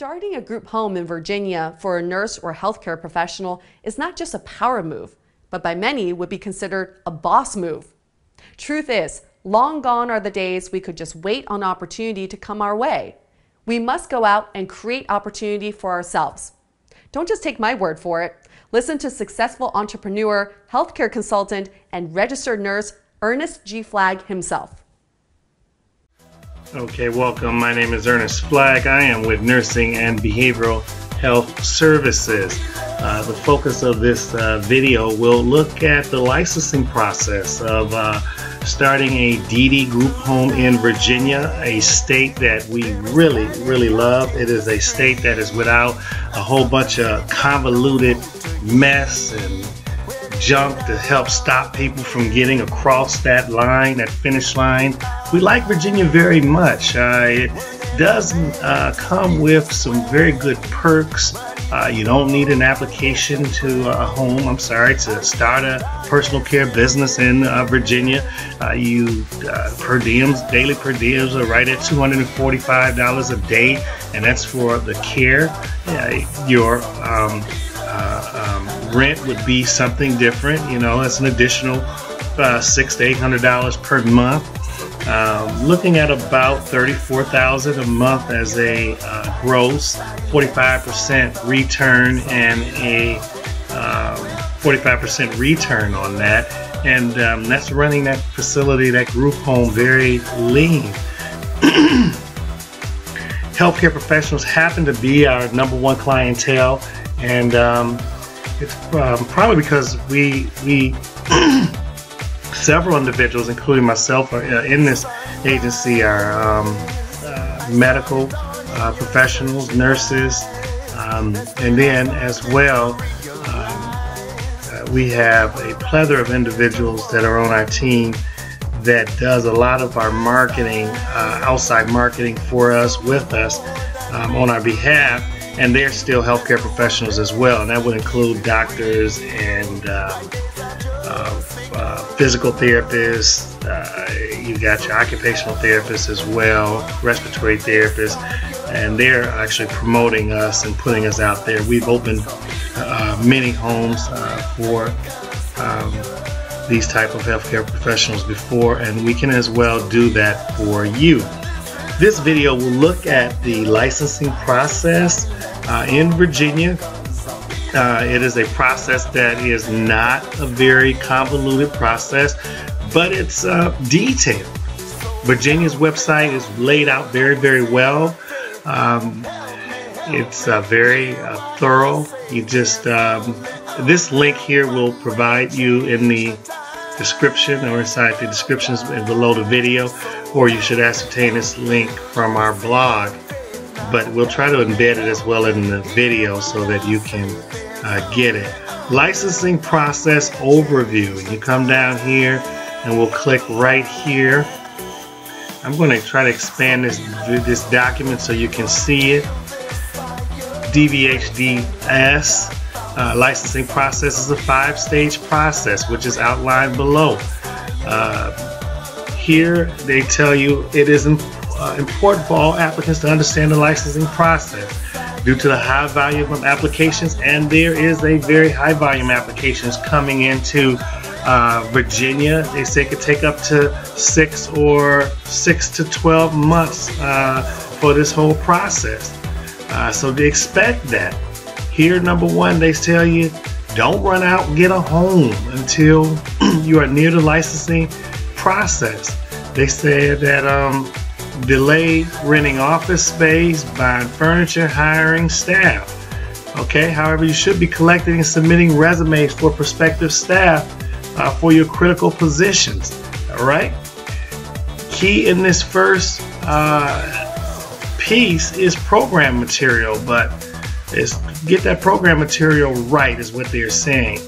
Starting a group home in Virginia for a nurse or healthcare professional is not just a power move, but by many would be considered a boss move. Truth is, long gone are the days we could just wait on opportunity to come our way. We must go out and create opportunity for ourselves. Don't just take my word for it. Listen to successful entrepreneur, healthcare consultant, and registered nurse Ernest G. Flagg himself. Okay, welcome. My name is Ernest Flagg. I am with Nursing and Behavioral Health Services. The focus of this video will look at the licensing process of starting a DD group home in Virginia, a state that we really love. It is a state that is without a whole bunch of convoluted mess and junk to help stop people from getting across that line, that finish line. We like Virginia very much. It does come with some very good perks. You don't need an application to to start a personal care business in Virginia. Per diems, daily per diems are right at $245 a day, and that's for the care. Your rent would be something different. It's an additional $600 to $800 per month. Looking at about $34,000 a month as a gross, 45% return, and a 45% return on that. And that's running that facility, that group home, very lean. Healthcare professionals happen to be our #1 clientele, and it's probably because we several individuals, including myself, in this agency are medical professionals, nurses, and then as well we have a plethora of individuals that are on our team that does a lot of our marketing, outside marketing for us, with us, on our behalf. And they're still healthcare professionals as well, and that would include doctors and physical therapists. You got your occupational therapists as well, respiratory therapists, and they're actually promoting us and putting us out there. We've opened many homes for these type of healthcare professionals before, and we can as well do that for you. This video will look at the licensing process in Virginia. It is a process that is not a very convoluted process, but it's detailed. Virginia's website is laid out very well. It's very thorough. You just this link here will provide you in the description, or inside the descriptions below the video, or you should ascertain this link from our blog, but we'll try to embed it as well in the video so that you can get it. Licensing process overview. You come down here and we'll click right here. I'm going to try to expand this document so you can see it. DVHDS. Licensing process is a 5-stage process, which is outlined below. Here they tell you it is important for all applicants to understand the licensing process due to the high volume of applications, and there is a very high volume of applications coming into Virginia. They say it could take up to 6 to 12 months for this whole process. So they expect that. Here, #1, they tell you don't run out and get a home until you are near the licensing process. They say that delay renting office space, buying furniture, hiring staff. Okay, however, you should be collecting and submitting resumes for prospective staff for your critical positions. All right. Key in this first piece is program material, but get that program material right is what they're saying.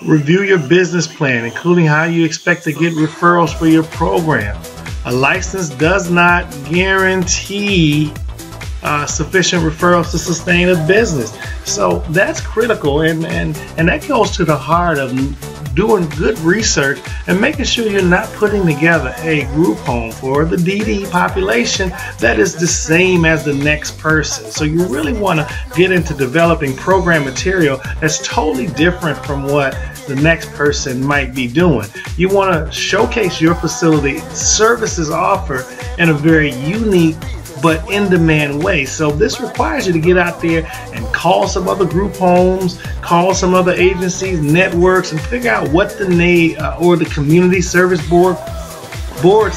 Review your business plan, including how you expect to get referrals for your program. A license does not guarantee sufficient referrals to sustain a business. So that's critical, and that goes to the heart of doing good research and making sure you're not putting together a group home for the DD population that is the same as the next person. So you really want to get into developing program material that's totally different from what the next person might be doing. You want to showcase your facility services offered in a very unique but in-demand way. So this requires you to get out there and call some other group homes, call some other agencies, networks, and figure out what the need or the community service boards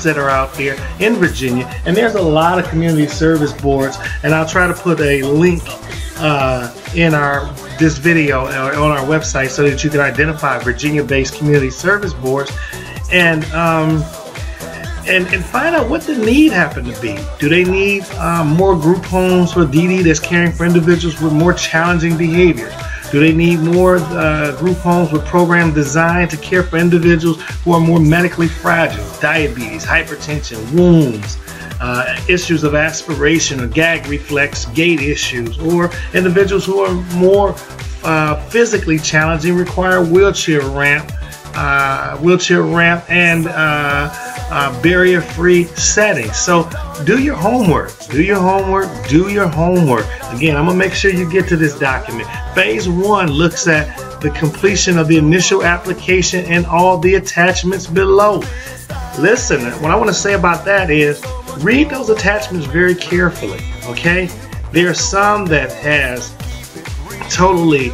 that are out there in Virginia. And there's a lot of community service boards, and I'll try to put a link in this video on our website so that you can identify Virginia-based community service boards and find out what the need happen to be. Do they need more group homes for DD that's caring for individuals with more challenging behaviors? Do they need more group homes with program designed to care for individuals who are more medically fragile? Diabetes, hypertension, wounds, issues of aspiration or gag reflex, gait issues, or individuals who are more physically challenging, require wheelchair ramp and barrier-free settings. So do your homework, do your homework, do your homework. Again, I'm gonna make sure you get to this document. Phase 1 looks at the completion of the initial application and all the attachments below. Listen, what I want to say about that is read those attachments very carefully, okay? There are some that has totally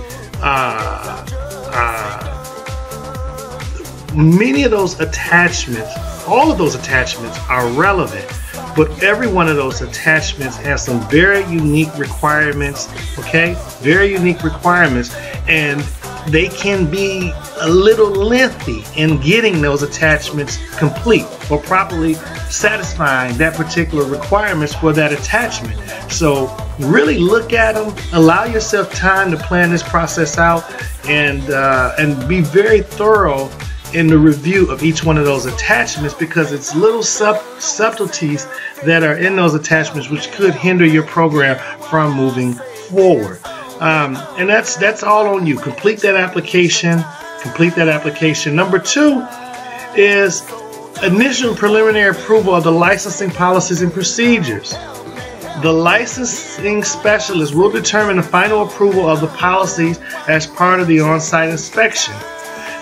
many of those attachments, all of those attachments are relevant, but every one of those attachments has some very unique requirements, okay? Very unique requirements, and they can be a little lengthy in getting those attachments complete or properly satisfying that particular requirements for that attachment. So really look at them, allow yourself time to plan this process out, and be very thorough in the review of each one of those attachments, because it's little subtleties that are in those attachments which could hinder your program from moving forward. And that's all on you. Complete that application. Complete that application. Number 2 is initial preliminary approval of the licensing policies and procedures. The licensing specialist will determine the final approval of the policies as part of the on-site inspection.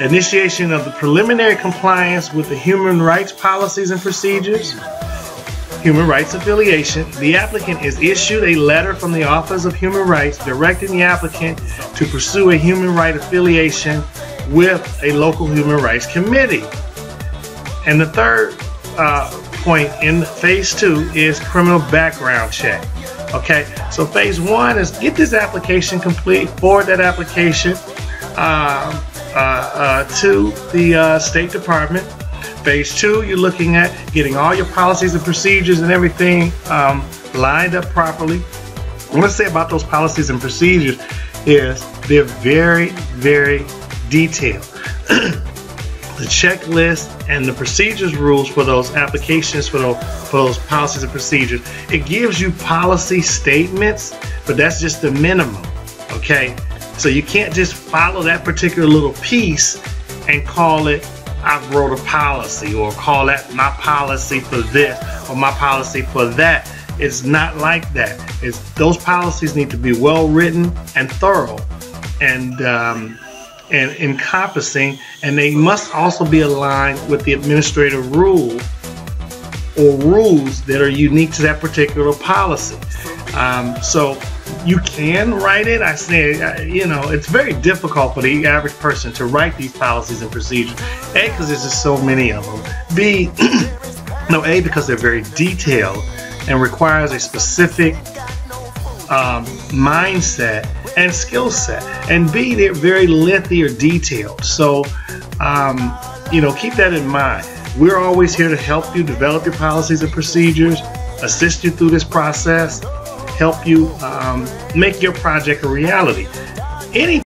Initiation of the preliminary compliance with the human rights policies and procedures. Human rights affiliation. The applicant is issued a letter from the Office of Human Rights directing the applicant to pursue a human right affiliation with a local human rights committee. And the third point in phase 2 is criminal background check. Okay, so phase 1 is get this application complete, forward that application to the State Department. Phase 2, you're looking at getting all your policies and procedures and everything lined up properly. What I want to say about those policies and procedures is they're very, very detailed. The checklist and the procedures rules for those applications, for those policies and procedures, it gives you policy statements, but that's just the minimum, okay? So you can't just follow that particular little piece and call it, I wrote a policy, or call that my policy for this or my policy for that. It's not like that. Those policies need to be well written and thorough and encompassing, and they must also be aligned with the administrative rule or rules that are unique to that particular policy. So you can write it. I say, it's very difficult for the average person to write these policies and procedures. A, because there's just so many of them. B, A, because they're very detailed and requires a specific mindset and skill set. And B, they're very lengthy or detailed. So, keep that in mind. We're always here to help you develop your policies and procedures, assist you through this process, help you make your project a reality. Any